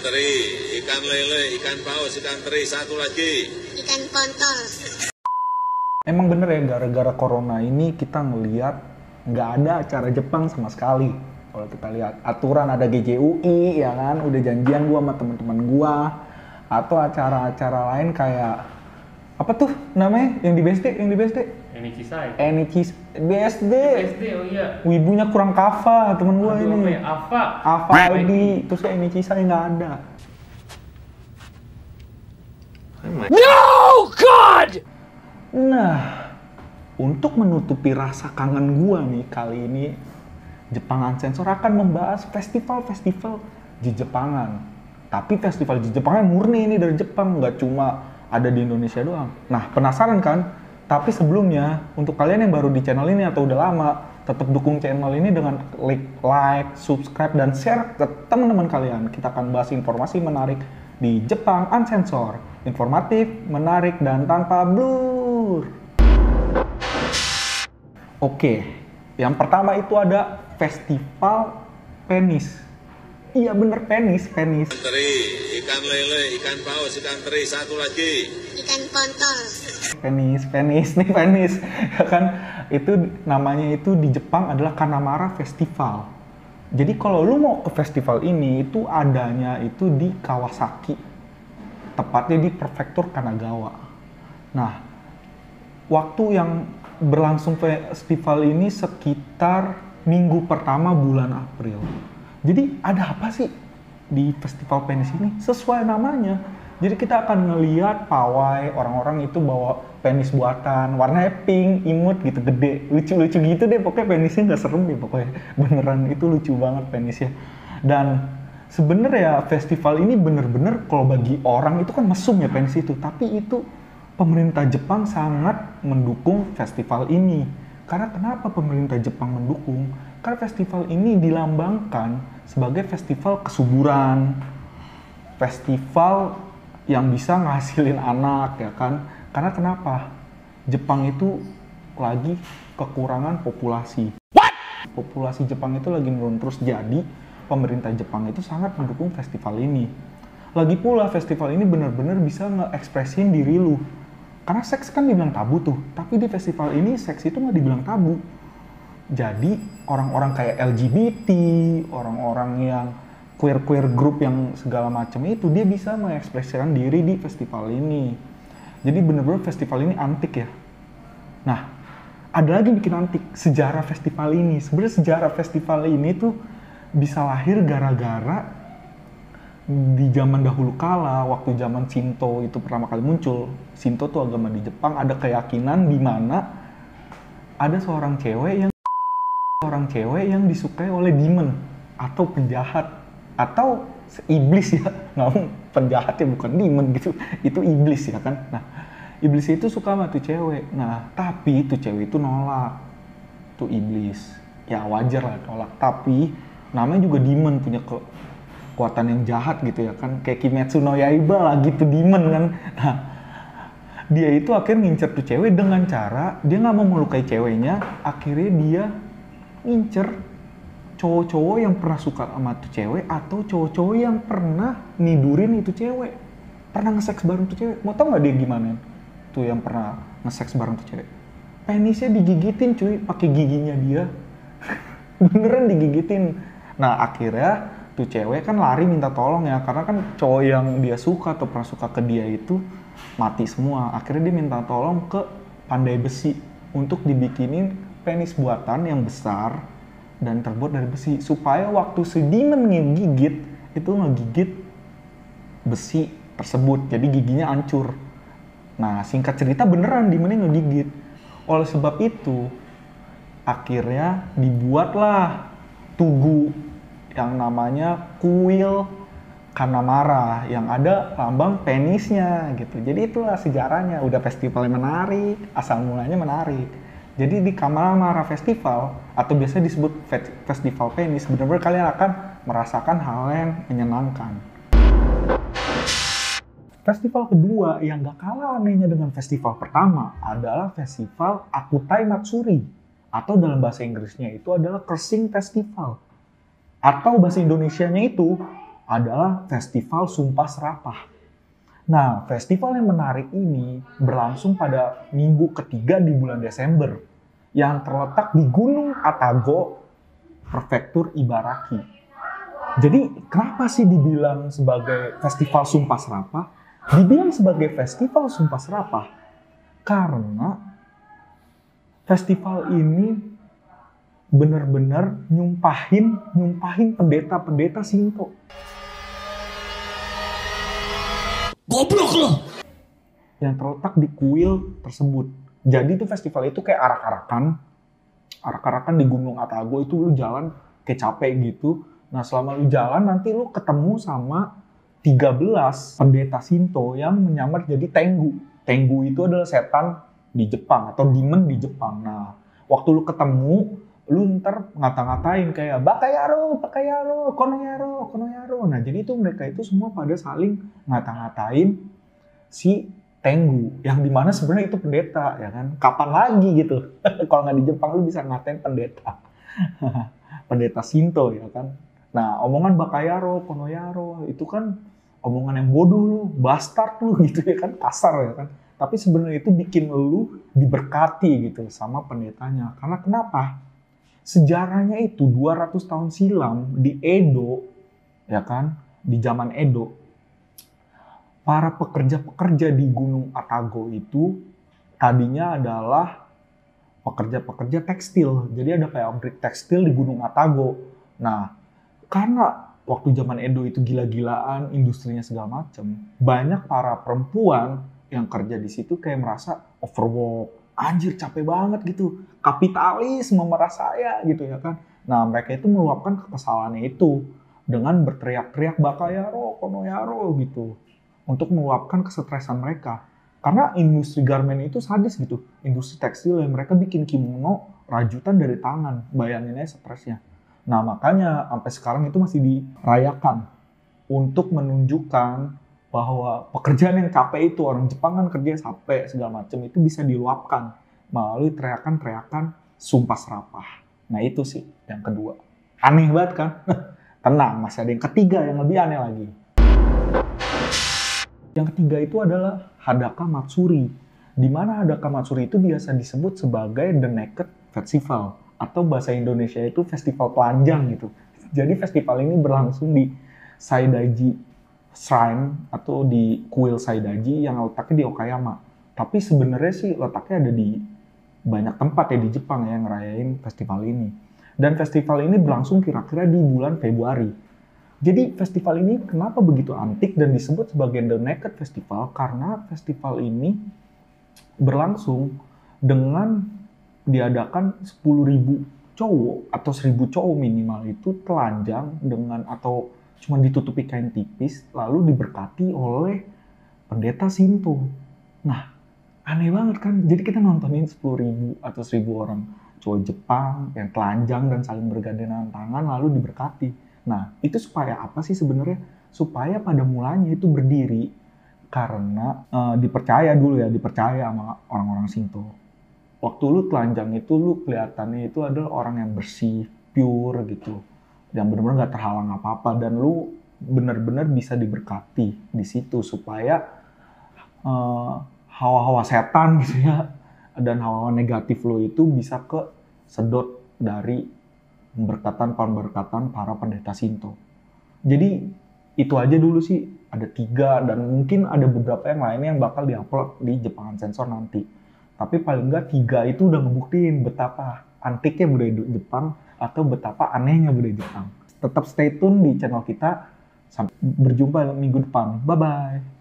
teri, ikan lele, ikan paus, ikan teri, satu lagi. Ikan kontol. Emang bener ya, gara-gara corona ini kita ngeliat nggak ada acara Jepang sama sekali. Kalau kita lihat aturan ada GJUI ya kan, udah janjian gua sama teman-teman gua, atau acara-acara lain kayak apa tuh namanya yang di BSD, Enichis BSD. Oh iya. Wibunya kurang kafa temen gua. Aduh, ini. apa ya? ID, terus ya Enichis nggak ada. No God! Nah, untuk menutupi rasa kangen gua nih, kali ini Jepang Unsensor akan membahas festival-festival di Jepangan. Tapi festival di Jepangan murni ini dari Jepang, nggak cuma ada di Indonesia doang. Nah, penasaran kan? Tapi sebelumnya, untuk kalian yang baru di channel ini atau udah lama, tetap dukung channel ini dengan klik like, subscribe, dan share ke teman-teman kalian. Kita akan bahas informasi menarik di Jepang Unsensor. Informatif, menarik, dan tanpa blur. Oke, yang pertama itu ada festival penis. Iya bener, penis. Ikan teri, ikan lele, ikan paus, ikan teri, satu lagi. Ikan kontol. Penis. Ya kan, itu namanya itu di Jepang adalah Kanamara Festival. Jadi kalau lu mau ke festival ini, itu adanya itu di Kawasaki. Tepatnya di Prefektur Kanagawa. Nah, waktu yang berlangsung festival ini sekitar minggu pertama bulan April. Jadi ada apa sih di festival penis ini? Sesuai namanya. Jadi kita akan ngelihat pawai, orang-orang itu bawa penis buatan, warnanya pink, imut gitu, gede, lucu-lucu gitu deh. Pokoknya penisnya nggak serem ya pokoknya. Beneran itu lucu banget penisnya. Dan sebenarnya festival ini bener-bener kalau bagi orang itu kan mesum ya penis itu. Tapi itu pemerintah Jepang sangat mendukung festival ini. Karena kenapa pemerintah Jepang mendukung? Karena festival ini dilambangkan sebagai festival kesuburan, festival yang bisa ngasilin anak ya kan. Karena kenapa? Jepang itu lagi kekurangan populasi. Populasi Jepang itu lagi menurun terus, jadi pemerintah Jepang itu sangat mendukung festival ini. Lagi pula festival ini benar-benar bisa nge-ekspresin diri lu. Karena seks kan dibilang tabu tuh, tapi di festival ini seks itu nggak dibilang tabu. Jadi orang-orang kayak LGBT, orang-orang yang queer group yang segala macam itu, dia bisa mengekspresikan diri di festival ini. Jadi bener-bener festival ini antik ya. Nah, ada lagi yang bikin antik, sejarah festival ini. Sebenarnya sejarah festival ini tuh bisa lahir gara-gara di zaman dahulu kala, waktu zaman Shinto itu pertama kali muncul. Shinto tuh agama di Jepang, ada keyakinan di mana ada seorang cewek yang disukai oleh demon atau penjahat atau iblis ya, nggak, penjahat ya bukan demon gitu, itu iblis ya kan. Nah, iblis itu suka sama tuh cewek. Nah, tapi tuh cewek itu nolak, tuh iblis. Ya wajar lah nolak, tapi namanya juga demon, punya kekuatan yang jahat gitu ya kan, kayak Kimetsu no Yaiba lah gitu, demon kan. Nah, dia itu akhirnya ngincer tuh cewek dengan cara dia nggak mau melukai ceweknya, akhirnya dia ngincer cowok-cowok yang pernah suka sama tuh cewek atau cowok-cowok yang pernah nidurin itu cewek, pernah nge-seks bareng tuh cewek. Mau tau nggak dia gimana tuh yang pernah nge-seks bareng tuh cewek? Penisnya digigitin cuy, pakai giginya dia. Beneran digigitin. Nah, akhirnya tuh cewek kan lari minta tolong ya, karena kan cowok yang dia suka atau pernah suka ke dia itu mati semua. Akhirnya dia minta tolong ke pandai besi untuk dibikinin penis buatan yang besar dan terbuat dari besi, supaya waktu si demon ngegigit itu ngegigit besi tersebut, jadi giginya hancur. Nah, singkat cerita beneran demonnya ngegigit. Oleh sebab itu akhirnya dibuatlah tugu yang namanya kuil Kanamara yang ada lambang penisnya gitu. Jadi itulah sejarahnya. Udah festival yang menarik, asal mulanya menarik. Jadi di Kanamara Festival atau biasa disebut festival penis, benar-benar kalian akan merasakan hal yang menyenangkan. Festival kedua yang gak kalah anehnya dengan festival pertama adalah festival Akutai Matsuri, atau dalam bahasa Inggrisnya itu adalah Cursing Festival. Atau bahasa Indonesianya itu adalah Festival Sumpah Serapah. Nah, festival yang menarik ini berlangsung pada minggu ketiga di bulan Desember yang terletak di Gunung Atago, Prefektur Ibaraki. Jadi, kenapa sih dibilang sebagai Festival Sumpah Serapah? Dibilang sebagai Festival Sumpah Serapah karena festival ini benar-benar nyumpahin pendeta-pendeta Shinto. Goblok lo! Yang terletak di kuil tersebut. Jadi tuh festival itu kayak arak-arakan di Gunung Atago itu lu jalan kayak capek gitu. Nah selama lu jalan nanti lu ketemu sama 13 pendeta Shinto yang menyamar jadi Tengu. Tengu itu adalah setan di Jepang atau demon di Jepang. Nah waktu lu ketemu, lu ntar ngata-ngatain kayak Bakayaro, Konoyaro. Nah jadi itu mereka itu semua pada saling ngata-ngatain si Tengu, yang dimana sebenarnya itu pendeta, ya kan? Kapan lagi gitu? Kalau nggak di Jepang lu bisa ngatain pendeta, pendeta Shinto, ya kan? Nah omongan Bakayaro, Konoyaro itu kan omongan yang bodoh lu, bastard lu gitu ya kan, kasar ya kan? Tapi sebenarnya itu bikin lu diberkati gitu sama pendetanya. Karena kenapa? Sejarahnya itu 200 tahun silam di Edo, ya kan, di zaman Edo, para pekerja-pekerja di Gunung Atago itu tadinya adalah pekerja-pekerja tekstil. Jadi ada pabrik tekstil di Gunung Atago. Nah, karena waktu zaman Edo itu gila-gilaan, industrinya segala macam, banyak para perempuan yang kerja di situ kayak merasa overwork, anjir capek banget gitu, kapitalis memerah saya gitu ya kan. Nah mereka itu meluapkan kekesalannya itu dengan berteriak-teriak Bakayaro, Konoyaro gitu untuk meluapkan kesetresan mereka. Karena industri garmen itu sadis gitu, industri tekstil yang mereka bikin kimono rajutan dari tangan, bayangin aja stresnya. Nah makanya sampai sekarang itu masih dirayakan untuk menunjukkan bahwa pekerjaan yang capek itu, orang Jepang kan kerja capek segala macam, itu bisa diluapkan melalui teriakan-teriakan sumpah serapah. Nah itu sih yang kedua. Aneh banget kan? Tenang, masih ada yang ketiga yang lebih aneh lagi. Yang ketiga itu adalah Hadaka Matsuri. Di mana Hadaka Matsuri itu biasa disebut sebagai The Naked Festival, atau bahasa Indonesia itu festival telanjang gitu. Jadi festival ini berlangsung di Saidaiji Shrine atau di kuil Saidaiji yang letaknya di Okayama. Tapi sebenarnya sih letaknya ada di banyak tempat ya di Jepang yang ngerayain festival ini. Dan festival ini berlangsung kira-kira di bulan Februari. Jadi festival ini kenapa begitu antik dan disebut sebagai The Naked Festival? Karena festival ini berlangsung dengan diadakan 10.000 cowok atau 1.000 cowok minimal itu telanjang dengan atau cuma ditutupi kain tipis lalu diberkati oleh pendeta Shinto. Nah, aneh banget kan? Jadi kita nontonin 10.000 atau 1.000 orang cowok Jepang yang telanjang dan saling bergandengan tangan lalu diberkati. Nah, itu supaya apa sih sebenarnya? Supaya pada mulanya itu berdiri karena dipercaya sama orang-orang Shinto. Waktu lu telanjang itu lu kelihatannya itu adalah orang yang bersih, pure gitu, yang benar-benar nggak terhalang apa-apa dan lu benar-benar bisa diberkati di situ supaya hawa-hawa setan gitu ya dan hawa-hawa negatif lu itu bisa kesedot dari pemberkatan para pendeta Shinto. Jadi itu aja dulu sih, ada 3 dan mungkin ada beberapa yang lainnya yang bakal diupload di Jepangan Sensor nanti. Tapi paling nggak 3 itu udah ngebuktiin betapa antiknya budaya Jepang atau betapa anehnya budaya Jepang. Tetap stay tune di channel kita. Sampai berjumpa minggu depan. Bye-bye.